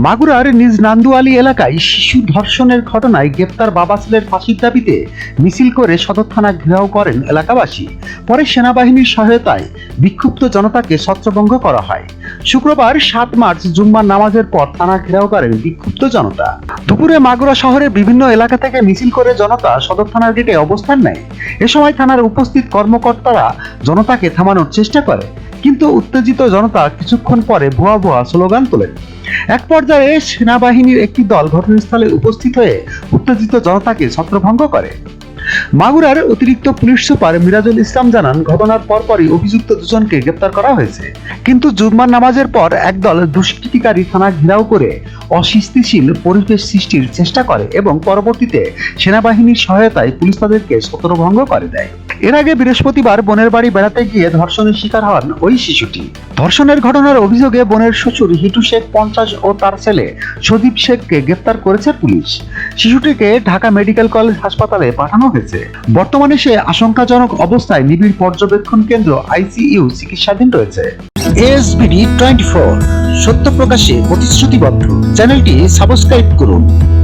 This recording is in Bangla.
মাগুরার নিজ নান্দুয়ালি এলাকায় শিশু ধর্ষণের ঘটনায় গ্রেপ্তার বাবা ছেলের ফাঁসির দাবিতে মিছিল করে সদর থানা ঘেরাও করেন এলাকাবাসী। পরে সেনাবাহিনীর সহায়তায় বিক্ষুব্ধ জনতাকে ছত্রভঙ্গ করা হয়। শুক্রবার 7 মার্চ জুম্মার নামাজের পর থানা ঘেরাও করেন বিক্ষুব্ধ জনতা। দুপুরে মাগুরা শহরের বিভিন্ন এলাকা থেকে মিছিল করে জনতা সদর থানার গেটে অবস্থান নেয়। এ সময় থানার উপস্থিত কর্মকর্তারা জনতাকে থামানোর চেষ্টা করে, কিন্তু উত্তেজিত জনতা কিছুক্ষণ পরে ভুয়া ভুয়া স্লোগান তোলেন। এক পর্যায়ে সেনাবাহিনীর একটি দল ঘটনাস্থলে উপস্থিত হয়ে উত্তেজিত জনতাকে ছত্রভঙ্গ করে। মাগুরার অতিরিক্ত পুলিশ সুপার মিরাজুল ইসলাম জানান, ঘটনার পরপরই অভিযুক্ত দুজনকে গ্রেপ্তার করা হয়েছে, কিন্তু জুম্মার নামাজের পর একদল দুষ্কৃতিকারী থানা ঘেরাও করে অস্থিতিশীল পরিবেশ সৃষ্টির চেষ্টা করে এবং পরবর্তীতে সেনাবাহিনীর সহায়তায় পুলিশ তাদেরকে ছত্রভঙ্গ করে দেয়। এর আগে বৃহস্পতিবার বোনের বাড়ি বেড়াতে গিয়ে ধর্ষণের শিকার হন ওই শিশুটি। ধর্ষণের ঘটনার অভিযোগে বোনের শ্বশুর হিটু শেখ 50 ও তার ছেলে সদীপ শেখকে গ্রেপ্তার করেছে পুলিশ। শিশুটিকে ঢাকা মেডিকেল কলেজ হাসপাতালে পাঠানো হয়েছে। বর্তমানে সে আশঙ্কাজনক অবস্থায় নিবিড় পর্যবেক্ষণ কেন্দ্র আইসিইউ চিকিৎসাধীন রয়েছে। এসবিডি 24 সত্য প্রকাশে প্রতিশ্রুতিবদ্ধ। চ্যানেলটি সাবস্ক্রাইব করুন।